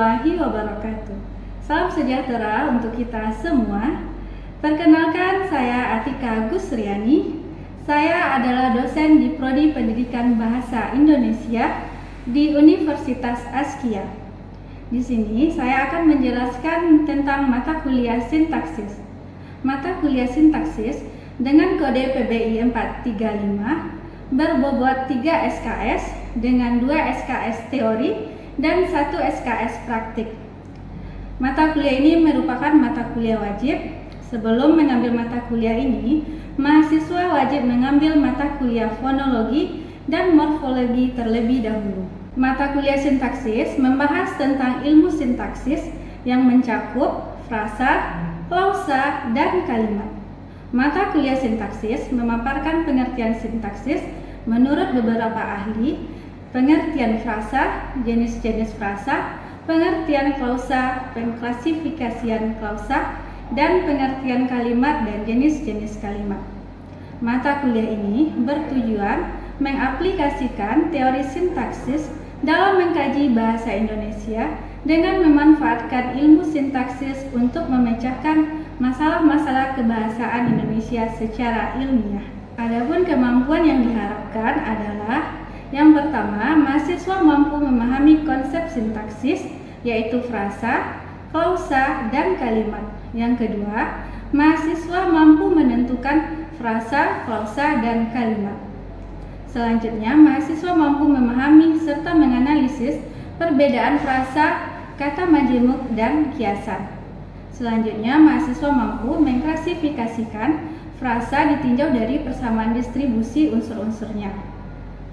warahmatullahi wabarakatuh. Salam sejahtera untuk kita semua. Perkenalkan, saya Atika Gusriani. Saya adalah dosen di Prodi Pendidikan Bahasa Indonesia di Universitas Askia. Di sini saya akan menjelaskan tentang mata kuliah sintaksis. Mata kuliah sintaksis dengan kode PBI 435 berbobot 3 SKS dengan 2 SKS teori dan 1 SKS praktik. Mata kuliah ini merupakan mata kuliah wajib. Sebelum mengambil mata kuliah ini, mahasiswa wajib mengambil mata kuliah fonologi dan morfologi terlebih dahulu. Mata kuliah sintaksis membahas tentang ilmu sintaksis yang mencakup frasa, klausa, dan kalimat. Mata kuliah sintaksis memaparkan pengertian sintaksis menurut beberapa ahli, pengertian frasa, jenis-jenis frasa, pengertian klausa, pengklasifikasian klausa, dan pengertian kalimat dan jenis-jenis kalimat. Mata kuliah ini bertujuan mengaplikasikan teori sintaksis dalam mengkaji bahasa Indonesia dengan memanfaatkan ilmu sintaksis untuk memecahkan masalah-masalah kebahasaan Indonesia secara ilmiah. Adapun kemampuan yang diharapkan adalah yang pertama, mahasiswa mampu memahami konsep sintaksis yaitu frasa, klausa, dan kalimat. Yang kedua, mahasiswa mampu menentukan frasa, klausa, dan kalimat. Selanjutnya, mahasiswa mampu memahami serta menganalisis perbedaan frasa, kata majemuk, dan kiasan. Selanjutnya, mahasiswa mampu mengklasifikasikan frasa ditinjau dari persamaan distribusi unsur-unsurnya.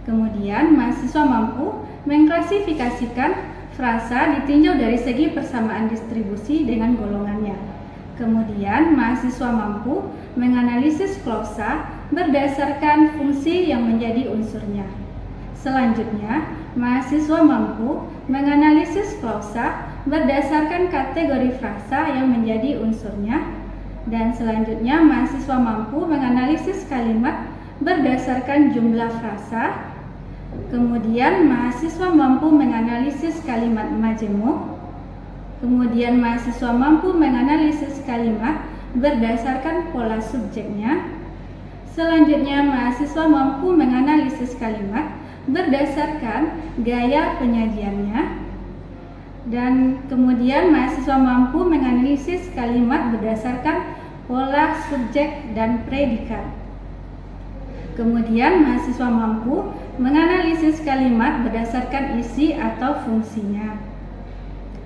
Kemudian, mahasiswa mampu mengklasifikasikan frasa ditinjau dari segi persamaan distribusi dengan golongannya. Kemudian, mahasiswa mampu menganalisis klausa berdasarkan fungsi yang menjadi unsurnya. Selanjutnya, mahasiswa mampu menganalisis klausa berdasarkan kategori frasa yang menjadi unsurnya. Dan selanjutnya, mahasiswa mampu menganalisis kalimat berdasarkan jumlah frasa. Kemudian, mahasiswa mampu menganalisis kalimat majemuk. Kemudian, mahasiswa mampu menganalisis kalimat berdasarkan pola subjeknya. Selanjutnya, mahasiswa mampu menganalisis kalimat berdasarkan gaya penyajiannya. Dan kemudian, mahasiswa mampu menganalisis kalimat berdasarkan pola subjek dan predikat. Kemudian, mahasiswa mampu menganalisis kalimat berdasarkan isi atau fungsinya.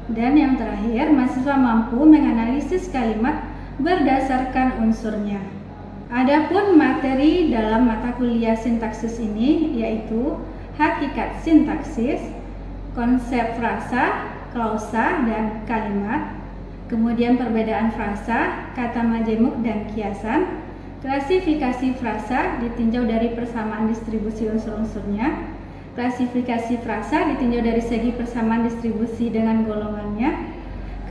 Dan yang terakhir, mahasiswa mampu menganalisis kalimat berdasarkan unsurnya. Adapun materi dalam mata kuliah sintaksis ini yaitu hakikat sintaksis, konsep frasa, klausa, dan kalimat, kemudian perbedaan frasa, kata majemuk, dan kiasan, klasifikasi frasa ditinjau dari persamaan distribusi unsur-unsurnya, klasifikasi frasa ditinjau dari segi persamaan distribusi dengan golongannya,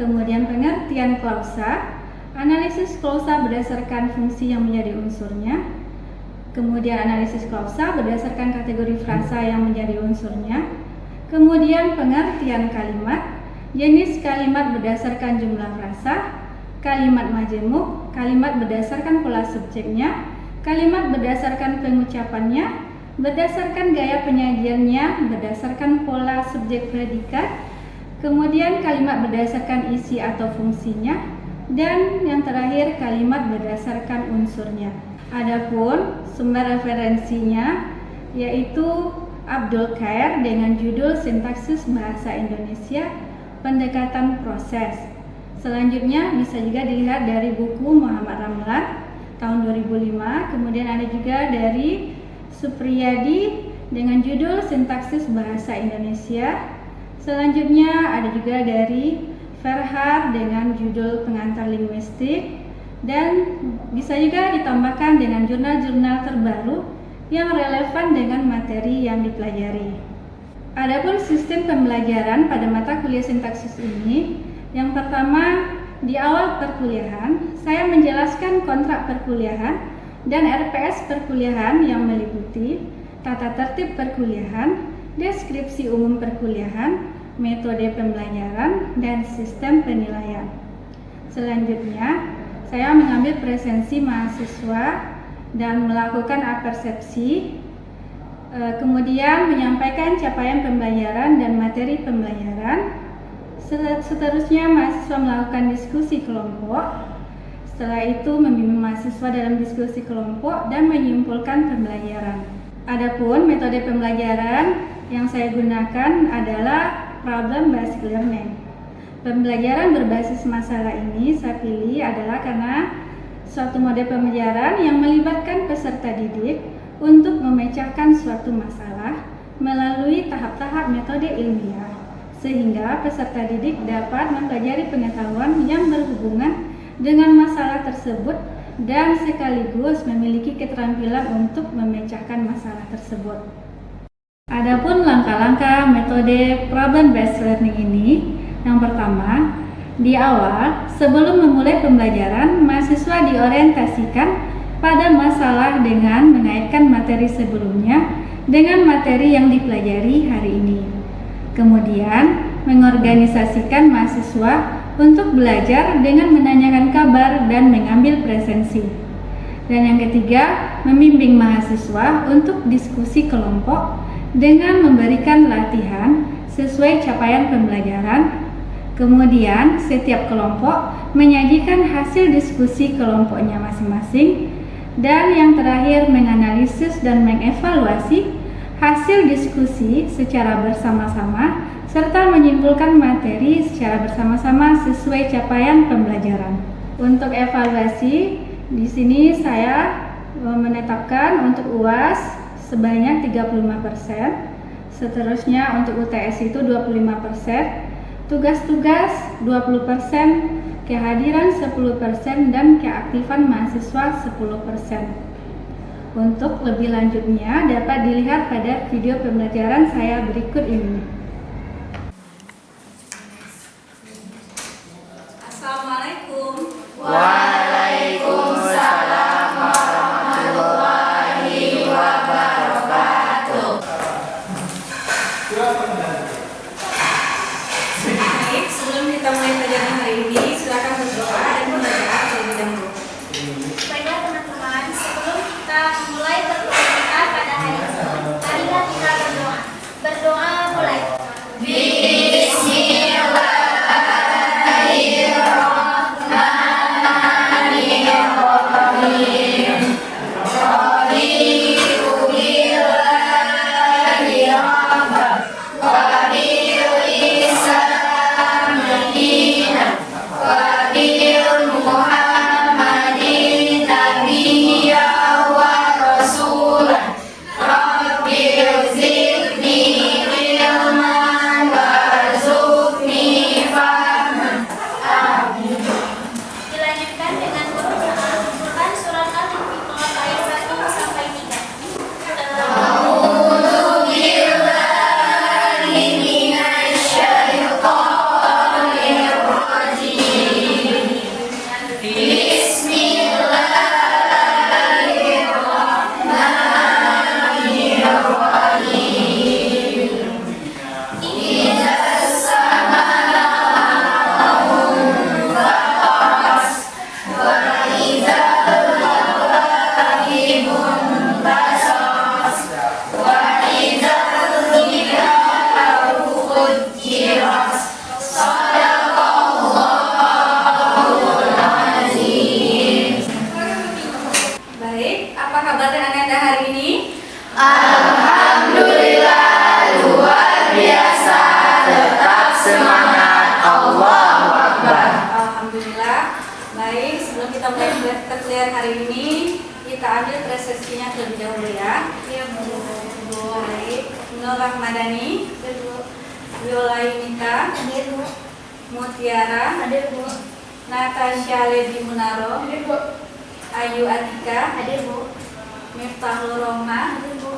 kemudian pengertian klausa, analisis klausa berdasarkan fungsi yang menjadi unsurnya, kemudian analisis klausa berdasarkan kategori frasa yang menjadi unsurnya, kemudian pengertian kalimat, jenis kalimat berdasarkan jumlah frasa, kalimat majemuk, kalimat berdasarkan pola subjeknya, kalimat berdasarkan pengucapannya, berdasarkan gaya penyajiannya, berdasarkan pola subjek predikat, kemudian kalimat berdasarkan isi atau fungsinya, dan yang terakhir kalimat berdasarkan unsurnya. Adapun sumber referensinya yaitu Abdul Khair dengan judul Sintaksis Bahasa Indonesia Pendekatan Proses. Selanjutnya bisa juga dilihat dari buku Muhammad Ramlan tahun 2005, kemudian ada juga dari Supriyadi dengan judul Sintaksis Bahasa Indonesia. Selanjutnya ada juga dari Ferhar dengan judul Pengantar Linguistik, dan bisa juga ditambahkan dengan jurnal-jurnal terbaru yang relevan dengan materi yang dipelajari. Adapun sistem pembelajaran pada mata kuliah sintaksis ini, yang pertama di awal perkuliahan saya menjelaskan kontrak perkuliahan dan RPS perkuliahan yang meliputi tata tertib perkuliahan, deskripsi umum perkuliahan, metode pembelajaran, dan sistem penilaian. Selanjutnya, saya mengambil presensi mahasiswa dan melakukan apersepsi, kemudian menyampaikan capaian pembelajaran dan materi pembelajaran. Seterusnya, mahasiswa melakukan diskusi kelompok. Setelah itu, membimbing mahasiswa dalam diskusi kelompok dan menyimpulkan pembelajaran. Adapun metode pembelajaran yang saya gunakan adalah problem based learning. Pembelajaran berbasis masalah ini saya pilih adalah karena suatu mode pembelajaran yang melibatkan peserta didik untuk memecahkan suatu masalah melalui tahap-tahap metode ilmiah, sehingga peserta didik dapat mempelajari pengetahuan yang berhubungan dengan masalah tersebut dan sekaligus memiliki keterampilan untuk memecahkan masalah tersebut. Adapun langkah-langkah metode problem based learning ini, yang pertama, di awal sebelum memulai pembelajaran, mahasiswa diorientasikan pada masalah dengan mengaitkan materi sebelumnya dengan materi yang dipelajari hari ini. Kemudian, mengorganisasikan mahasiswa untuk belajar dengan menanyakan kabar dan mengambil presensi. Dan yang ketiga, membimbing mahasiswa untuk diskusi kelompok dengan memberikan latihan sesuai capaian pembelajaran. Kemudian, setiap kelompok menyajikan hasil diskusi kelompoknya masing-masing. Dan yang terakhir, menganalisis dan mengevaluasi hasil diskusi secara bersama-sama serta menyimpulkan materi secara bersama-sama sesuai capaian pembelajaran. Untuk evaluasi, di sini saya menetapkan untuk UAS sebanyak 35%, seterusnya untuk UTS itu 25%, tugas-tugas 20%, kehadiran 10%, dan keaktifan mahasiswa 10%. Untuk lebih lanjutnya dapat dilihat pada video pembelajaran saya berikut ini. Assalamualaikum. Waalaikumsalam warahmatullahi wabarakatuh. Baik, sebelum kita mulai pelajaran hari ini, silakan berdoa dan membaca terlebih dahulu. Baiklah teman-teman, sebelum kita mulai pertemuan kita pada hari ini, marilah kita berdoa. Berdoa mulai. Dilanjutkan dengan mengumpulkan surat Al-Infitor ayat 1 sampai 3. Baik, apa kabar anak-anak hari ini? Alhamdulillah, luar biasa, tetap semangat, Allahu Akbar. Alhamdulillah. Baik, sebelum kita mulai pelajaran hari ini, kita ambil presensinya terlebih dahulu ya. Iya, Bu. Baik, Nur Rahmadani, Viola Yunita, Hadir, Bu. Mutiara, Hadir, Bu. Natasha Levi Munaro, Hadir, Bu. Ayu Atika, Hadir, Bu. Miftahul Rohma, Hadir, Bu.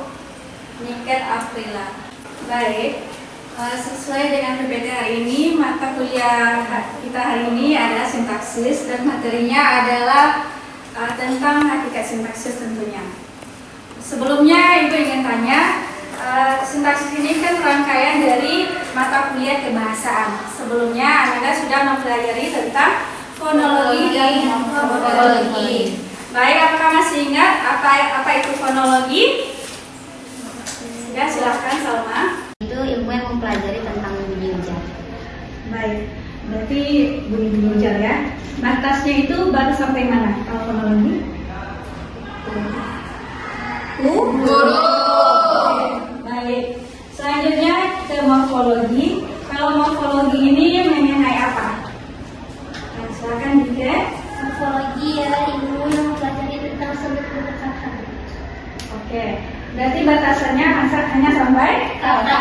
Niken Aprila. Baik, sesuai dengan PPT hari ini, mata kuliah kita hari ini adalah sintaksis dan materinya adalah tentang hakikat sintaksis tentunya. Sebelumnya Ibu ingin tanya, sintaksis ini kan rangkaian dari mata kuliah kebahasaan. Sebelumnya Anda sudah mempelajari tentang fonologi dan morfologi. Baik, apakah masih ingat apa itu fonologi? Ya, silahkan Salma. Itu ilmu yang mempelajari tentang bunyi ujar. Baik, berarti bunyi ujar ya. Batasnya itu baru sampai mana kalau fonologi? Guru. Baik, selanjutnya ke morfologi. Kalau morfologi ini mengenai apa? Nah, silakan juga. Morfologi adalah ilmu yang mempelajari tentang seluk-beluk kata. Oke, berarti batasannya hanya sampai Kata.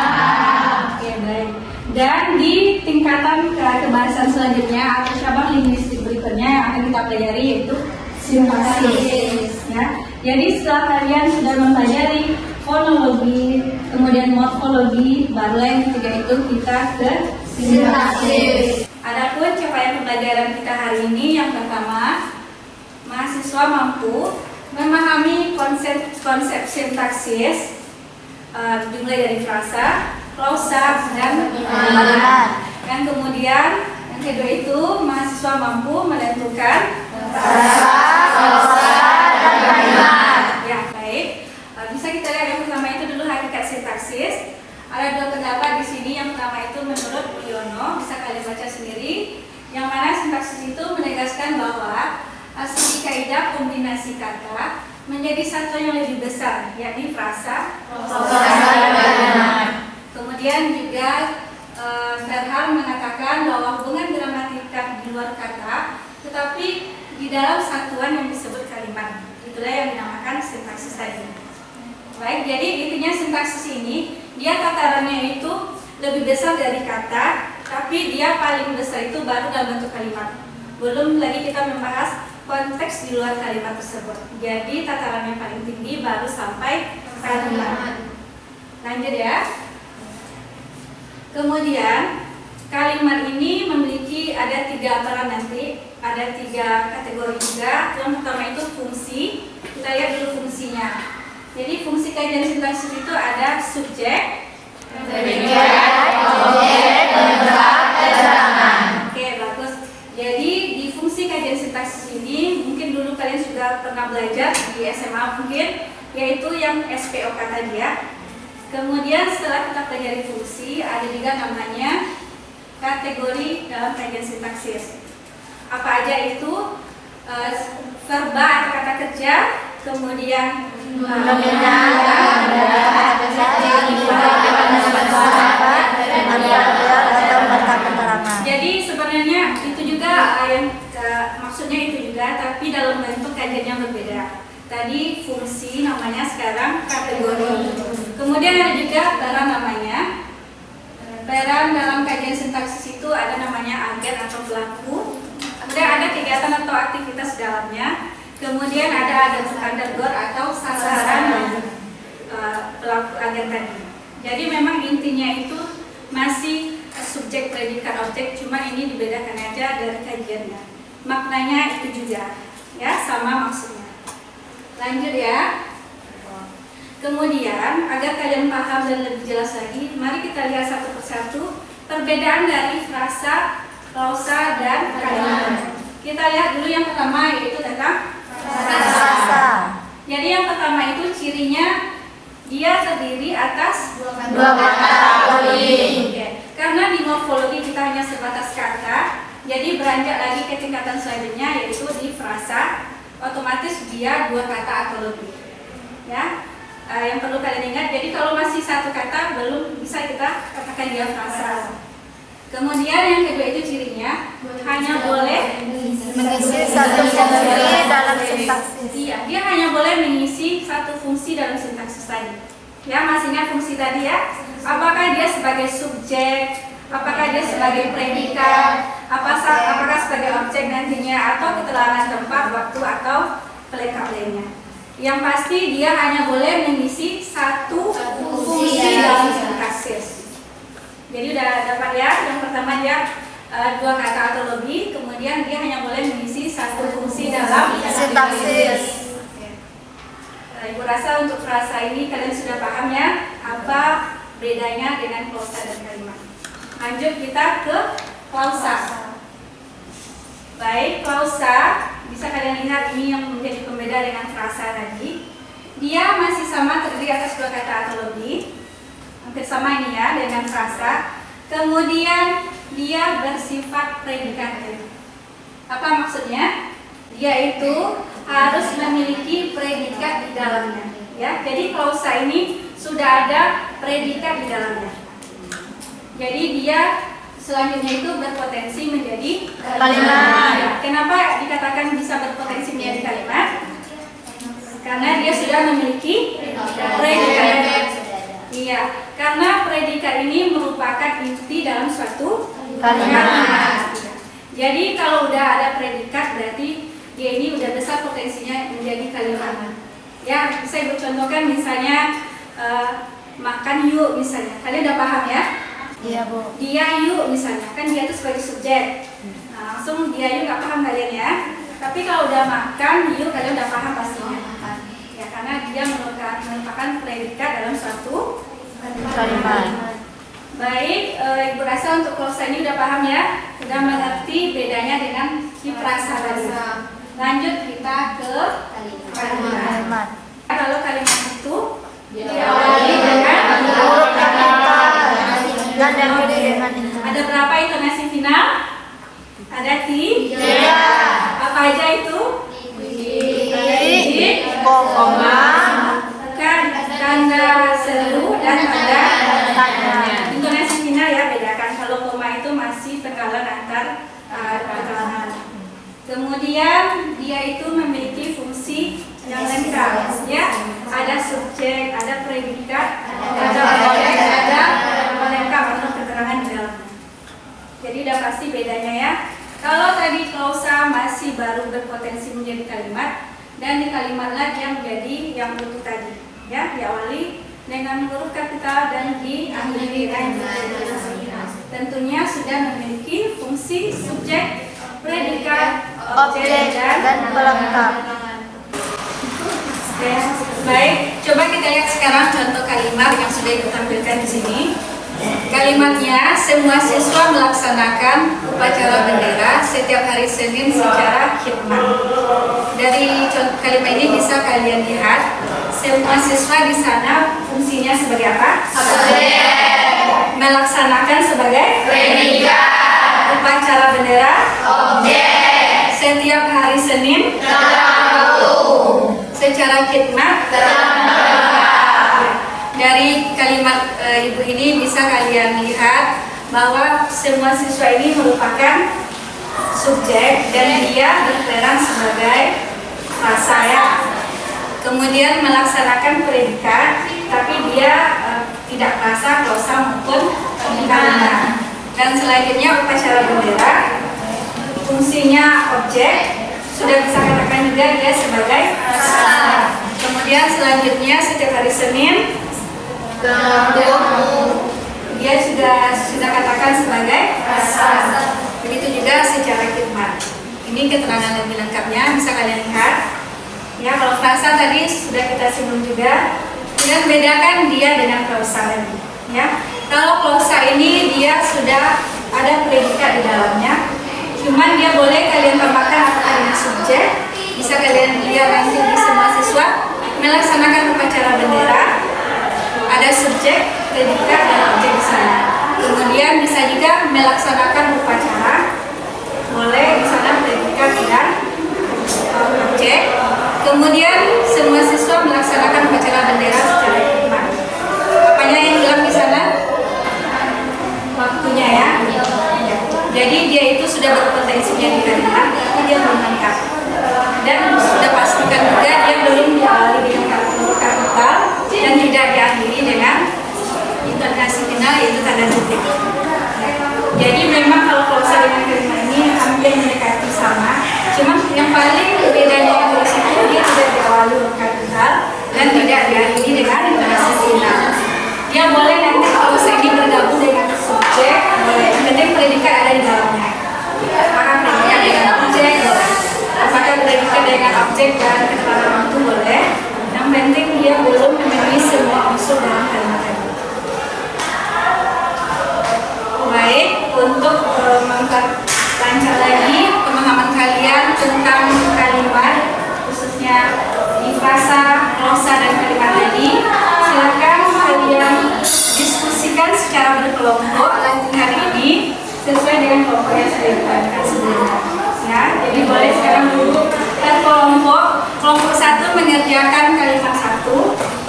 Oke, baik. Dan di tingkatan kebahasaan selanjutnya atau cabang linguistik berikutnya yang akan kita pelajari yaitu sintaksis. Ya. Jadi setelah kalian sudah mempelajari fonologi, kemudian morfologi, barulah yang ketiga itu kita ke Sintaksis. Adapun capaian pembelajaran kita hari ini yang pertama, mahasiswa mampu memahami konsep sintaksis dimulai dari frasa, klausa, dan kalimat. Dan kemudian yang kedua itu mahasiswa mampu menentukan Frasa, klausa, dan kalimat. Ya, baik. Bisa kita lihat yang pertama itu dulu hakikat sintaksis. Ada dua pendapat di sini. Yang pertama itu menurut Wiono, bisa kalian baca sendiri. Yang mana sintaksis itu menegaskan bahwa studi kaidah kombinasi kata menjadi satuan yang lebih besar, yakni frasa, Klausa, dan kalimat. Kemudian juga Verhaal mengatakan bahwa hubungan gramatikal di luar kata, tetapi di dalam satuan yang disebut kalimat. Itulah yang dinamakan sintaksis tadi. Baik, jadi intinya sintaksis ini dia tatarannya itu lebih besar dari kata, tapi dia paling besar itu baru dalam bentuk kalimat. Belum lagi kita membahas konteks di luar kalimat tersebut. Jadi tatarannya paling tinggi baru sampai kalimat. Lanjut ya. Kemudian kalimat ini memiliki ada tiga peran nanti, ada tiga kategori juga. Yang pertama itu fungsi. Kita lihat dulu fungsinya. Jadi fungsi kajian sintaksis itu ada subjek, Predikat, objek, penyebab, keterangan. Oke, bagus. Jadi di fungsi kajian sintaksis ini mungkin dulu kalian sudah pernah belajar di SMA mungkin, yaitu yang SPOK tadi ya. Kemudian setelah kita pelajari fungsi, ada juga namanya kategori dalam kajian sintaksis. Apa aja itu? Verba atau kata kerja, kemudian jadi sebenarnya itu juga yang maksudnya itu juga, tapi dalam bentuk kajian yang berbeda. Tadi fungsi namanya, sekarang kategori. Kemudian ada juga peran namanya. Peran dalam kajian sintaksis itu ada namanya agen atau pelaku. Kemudian ada kegiatan atau aktivitas dalamnya. Kemudian ada undergore atau sasaran dari pelaku agen tadi. Jadi memang intinya itu masih subjek, predikat, objek, cuma ini dibedakan aja dari kajiannya. Maknanya itu juga, ya, sama maksudnya. Lanjut ya. Kemudian agar kalian paham dan lebih jelas lagi, mari kita lihat satu persatu perbedaan dari frasa, klausa, dan kalimat. Kita lihat dulu yang pertama yaitu tentang Frasa. Jadi yang pertama itu cirinya dia terdiri atas Dua kata lebih. Oke. Karena di morfologi kita hanya sebatas kata, jadi beranjak lagi ke tingkatan selanjutnya yaitu di frasa, otomatis dia dua kata atau lebih. Ya, yang perlu kalian ingat. Jadi kalau masih satu kata belum bisa kita katakan dia frasa. Kemudian yang kedua itu cirinya hanya boleh Mengisi satu fungsi dalam sintaksis. Iya, dia hanya boleh mengisi satu fungsi dalam sintaksis tadi. Ya, masih ingat fungsi tadi ya? Apakah dia sebagai subjek, apakah dia sebagai predikat, apakah sebagai objek nantinya, atau keterangan tempat, waktu, atau pelengkap lainnya. Yang pasti dia hanya boleh mengisi satu fungsi dalam sintaksis. Jadi udah dapat ya, yang pertama dia dua kata atau lebih, kemudian dia hanya boleh mengisi satu fungsi dalam Sintaksis. Ibu rasa untuk frasa ini kalian sudah paham ya, apa bedanya dengan klausa dan kalimat. Lanjut kita ke klausa. Baik, klausa bisa kalian lihat ini yang menjadi pembeda dengan frasa tadi. Dia masih sama, terdiri atas dua kata atau lebih. Hampir sama ini ya dengan frasa. Kemudian dia bersifat predikat. Apa maksudnya? Dia itu harus memiliki predikat di dalamnya. Ya, jadi klausa ini sudah ada predikat di dalamnya. Jadi dia selanjutnya itu berpotensi menjadi Kalimat. Ya, kenapa dikatakan bisa berpotensi menjadi kalimat? Karena dia sudah memiliki predikat. Iya, karena predikat ini merupakan inti dalam suatu Kalimat. Jadi kalau udah ada predikat berarti dia ini udah besar potensinya menjadi kalimat. Ya, saya bercontohkan misalnya makan yuk misalnya. Kalian udah paham ya? Iya, Bu. Dia yuk misalnya, kan dia itu sebagai subjek. Nah, langsung dia yuk nggak paham kalian ya. Tapi kalau udah makan yuk kalian udah paham pastinya. Ya, karena dia merupakan predikat dalam suatu Kalimat. Baik, Ibu rasa untuk klausa ini udah paham ya? Udah mengerti bedanya dengan kiprasa tadi. Lanjut kita ke kalimat. Kalimat. Kalau kalimat itu diawali dengan Huruf kapital dan diakhiri dengan intonasi. ada berapa intonasi final? Ada tiga. Apa aja itu? Titik, Koma, bukan tanda seru dan tanda tanya. intonasi final ya, bedakan. Kalau koma itu masih penggalan antar penggalan. Kemudian dia itu memiliki fungsi yang lengkap ya. Ada subjek, ada predikat, ada objek, ada pelengkap atau keterangan di dalamnya. Jadi udah pasti bedanya ya. Kalau tadi klausa masih baru berpotensi menjadi kalimat, dan di kalimatlah dia menjadi yang utuh tadi ya, diawali dengan huruf kapital dan diakhiri dengan tentunya sudah memiliki fungsi subjek, predikat, Objek dan pelengkap. Oke, baik. Coba kita lihat sekarang contoh kalimat yang sudah ditampilkan di sini. Kalimatnya, semua siswa melaksanakan upacara bendera setiap hari Senin secara khidmat. Dari contoh kalimat ini bisa kalian lihat, semua siswa di sana fungsinya sebagai apa? Melaksanakan sebagai Predikat. upacara bendera. Objek. Setiap hari Senin secara khidmat. Dari kalimat ibu ini bisa kalian lihat bahwa semua siswa ini merupakan subjek dan dia berperan sebagai frasa ya. Kemudian melaksanakan predikat, tapi dia tidak frasa, klausa maupun kalimat. Dan selanjutnya upacara bendera, fungsinya objek, sudah bisa katakan juga dia sebagai frasa. Kemudian selanjutnya setiap hari Senin dia sudah katakan sebagai frasa. Begitu juga secara khidmat. Ini keterangan lebih lengkapnya bisa kalian lihat. Ya, kalau frasa tadi sudah kita singgung juga. Kemudian bedakan dia dengan klausa tadi. Ya, kalau klausa ini dia sudah ada predikat di dalamnya. Cuman dia boleh kalian tambahkan apakah dengan subjek. Bisa kalian lihat nanti di semua siswa melaksanakan upacara bendera. Ada subjek, predikat, dan objek di sana. Kemudian bisa juga melaksanakan upacara, boleh di sana predikat dan objek. Kemudian semua siswa melaksanakan upacara bendera secara khidmat. Apanya yang hilang di sana? Waktunya ya. Jadi dia itu sudah berpotensi menjadi kalimat, tapi dia belum lengkap. Dan sudah pastikan juga dia belum diawali dengan huruf kapital dan tidak diakhiri dengan intonasi final yaitu tanda titik. Jadi memang kalau klausa dengan kalimat ini hampir mendekati sama. Cuma yang paling bedanya dari situ dia tidak diawali huruf kapital dan tidak diakhiri dengan intonasi final. Dia boleh nanti klausa ini bergabung dengan subjek, boleh. Yang penting predikat ada di dalamnya. Apakah predikat dengan objek? Apakah predikat dengan objek dan keterangan itu boleh? Yang penting dia belum memenuhi semua unsur dalam kalimat tadi. Baik. mengerjakan kalimat 1,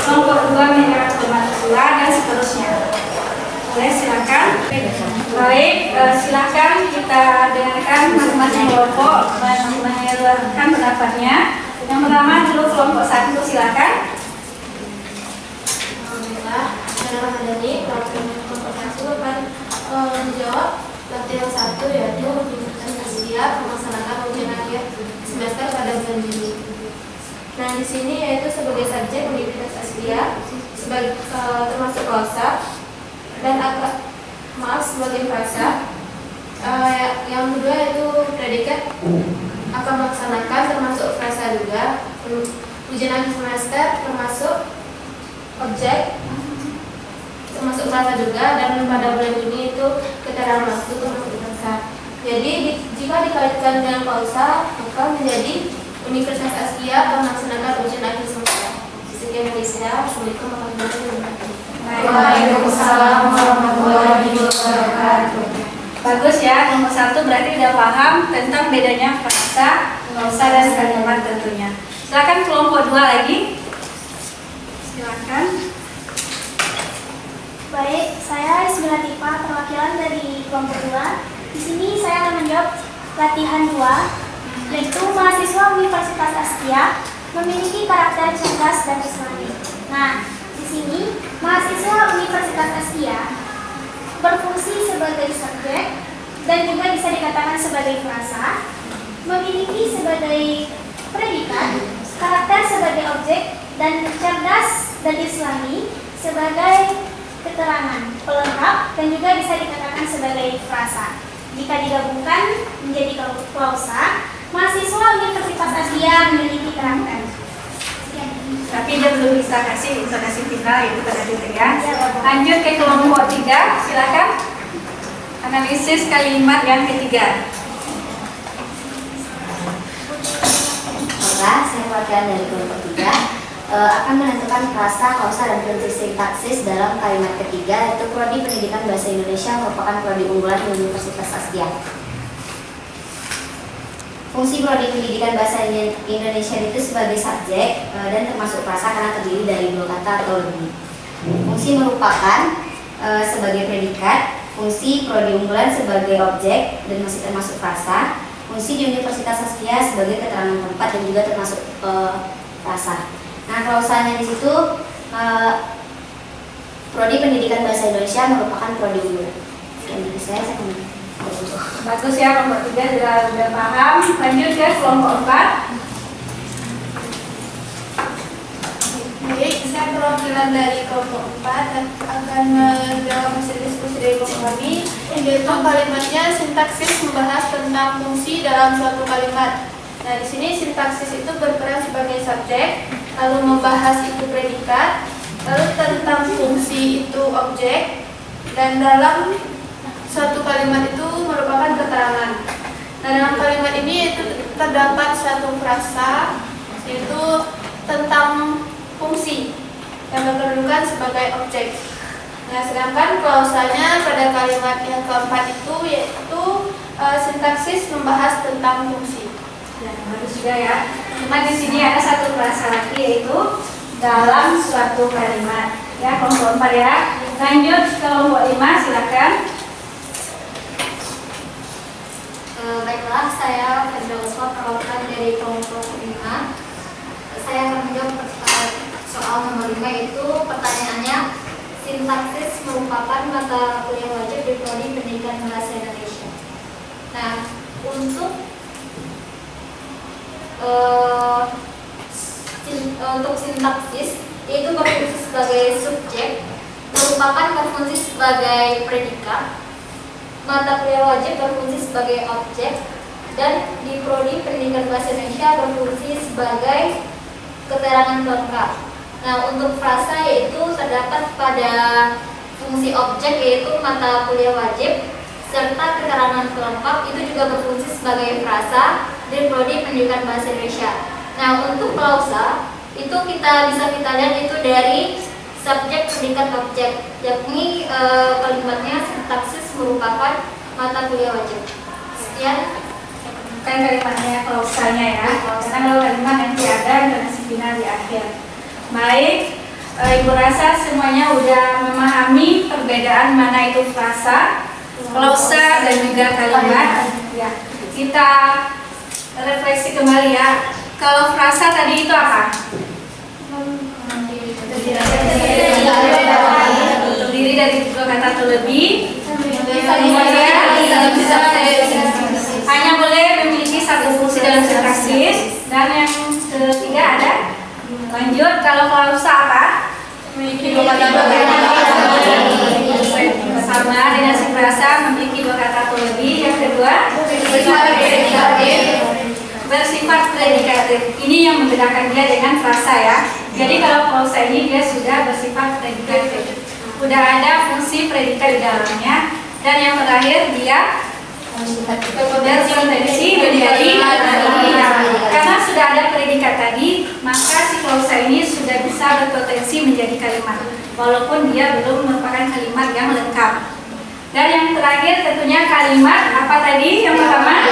kelompok 2 mengerjakan kalimat 2, dan seterusnya. Boleh, silakan. Baik, silakan kita dengarkan masing-masing kelompok mengeluarkan pendapatnya. Yang pertama dulu kelompok 1, silakan. Alhamdulillah, saya Madani, kelompok 1 akan menjawab latihan 1, yaitu Universitas Asia melaksanakan ujian akhir semester pada bulan Juni. Nah, di sini yaitu sebagai subjek Universitas Asia, termasuk klausa dan sebagai frasa. Yang kedua yaitu predikat akan melaksanakan termasuk frasa juga. Ujian akhir semester termasuk objek termasuk frasa juga, dan pada bulan Juni itu keterangan waktu termasuk frasa. Jadi jika dikaitkan dengan klausa maka menjadi Universitas Asia akan melaksanakan ujian akhir semester. Sekian dari saya. Assalamualaikum warahmatullahi wabarakatuh. Waalaikumsalam warahmatullahi wabarakatuh. Bagus ya, nomor 1 berarti udah paham tentang bedanya frasa, klausa, dan kalimat tentunya. Silakan kelompok 2 lagi. Silakan. Baik, saya Ismila Tifa, perwakilan dari kelompok 2. Di sini saya akan menjawab latihan 2, yaitu mahasiswa Universitas Asia memiliki karakter cerdas dan islami. Nah, di sini mahasiswa Universitas Asia berfungsi sebagai subjek dan juga bisa dikatakan sebagai frasa, memiliki sebagai predikat, karakter sebagai objek, dan cerdas dan islami sebagai keterangan pelengkap dan juga bisa dikatakan sebagai frasa. Jika digabungkan menjadi klausa, mahasiswa Universitas Asia memiliki karakter. Tapi dia belum bisa kasih intonasi final, itu pada dulu ya. Lanjut ke kelompok 3, silakan. Analisis kalimat yang ketiga. Saya perwakilan dari kelompok 3 akan menentukan frasa, klausa, dan prinsip sintaksis dalam kalimat ketiga, yaitu Prodi Pendidikan Bahasa Indonesia merupakan prodi unggulan di Universitas Asia. Fungsi Prodi Pendidikan Bahasa Indonesia itu sebagai subjek dan termasuk frasa karena terdiri dari 2 kata atau lebih. Fungsi merupakan sebagai predikat, fungsi prodi unggulan sebagai objek dan masih termasuk frasa, fungsi di Universitas Asia sebagai keterangan tempat dan juga termasuk frasa. Nah, klausanya di situ Prodi Pendidikan Bahasa Indonesia merupakan prodi unggulan. Sekian dari saya Bagus ya, kelompok 3 sudah paham. Lanjut ke kelompok 4. Baik, saya perwakilan dari kelompok 4 dan akan menjawab hasil diskusi dari kelompok kami, yaitu kalimatnya sintaksis membahas tentang fungsi dalam suatu kalimat. Nah, di sini sintaksis itu berperan sebagai subjek, lalu membahas itu predikat, lalu tentang fungsi itu objek, dan dalam suatu kalimat itu merupakan keterangan. Nah, dalam kalimat ini itu terdapat suatu frasa, yaitu tentang fungsi yang berkedudukan sebagai objek. Nah, sedangkan klausanya pada kalimat yang keempat itu yaitu sintaksis membahas tentang fungsi. Ya, bagus juga ya. Cuma di sini ada satu frasa lagi, yaitu dalam suatu kalimat. Ya, kelompok 4 ya. Lanjut ke kelompok 5, silakan. Baiklah, saya Fadila Usma, perwakilan dari kelompok 5. Saya akan menjawab soal nomor 5, yaitu pertanyaannya, sintaksis merupakan mata kuliah wajib di Prodi Pendidikan Bahasa Indonesia. Nah, untuk sintaksis yaitu berfungsi sebagai subjek, merupakan berfungsi sebagai predikat, mata kuliah wajib berfungsi sebagai objek, dan di Prodi Pendidikan Bahasa Indonesia berfungsi sebagai keterangan pelengkap. Nah, untuk frasa yaitu terdapat pada fungsi objek yaitu mata kuliah wajib serta keterangan pelengkap itu juga berfungsi sebagai frasa di Prodi Pendidikan Bahasa Indonesia. Nah, untuk klausa itu kita lihat itu dari subjek, predikat, objek, yakni kalimatnya sintaksis merupakan mata kuliah wajib. Sekian. bukan kalimatnya klausanya ya, karena kalau kalimat nanti ada intonasi final di akhir. Baik, Ibu rasa semuanya udah memahami perbedaan mana itu frasa, klausa, dan juga kalimat. Ya, kita refleksi kembali ya. Kalau frasa tadi itu apa? Terdiri dari dua kata atau lebih. Hanya boleh memiliki satu fungsi dalam sintaksis. Dan yang ketiga ada. Lanjut, kalau klausa apa? Memiliki dua kata atau lebih. Sama dengan si frasa, memiliki dua kata atau lebih. Yang kedua, bersifat predikatif. Ini yang membedakan dia dengan frasa ya. Jadi kalau klausa ini dia sudah bersifat predikatif. Udah ada fungsi predikat di dalamnya. Dan yang terakhir dia berpotensi menjadi karena sudah ada predikat tadi, maka si klausa ini sudah bisa berpotensi menjadi kalimat walaupun dia belum merupakan kalimat yang lengkap. Dan yang terakhir tentunya kalimat apa tadi? Yang pertama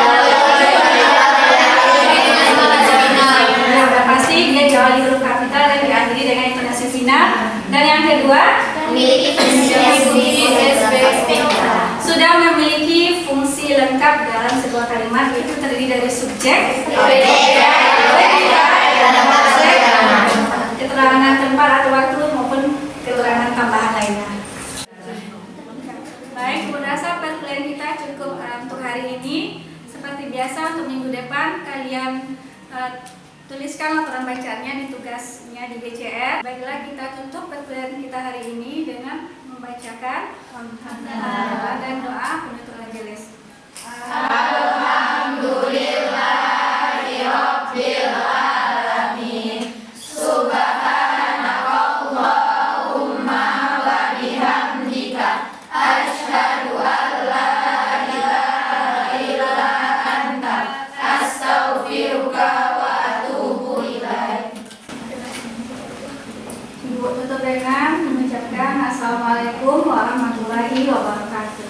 pasti dia diawali huruf kapital dan diakhiri dengan intonasi final. Dan yang kedua sudah memiliki fungsi lengkap dalam sebuah kalimat, yaitu terdiri dari subjek, keterangan tempat atau waktu maupun keterangan tambahan lainnya. Baik, Bu rasa perkuliahan kita cukup untuk hari ini. Seperti biasa untuk minggu depan kalian tuliskan laporan bacaannya di tugasnya di BCR. Baiklah, kita tutup perkuliahan kita hari ini dengan membacakan hamdalah dan doa penutup majelis. Alhamdulillahirabbil alamin. Subhanakallahumma wa bihamdika asyhadu an la ilaha illa anta astaghfiruka wa atubu ilaik. Ibu tutup dengan mengucapkan assalamualaikum warahmatullahi wabarakatuh.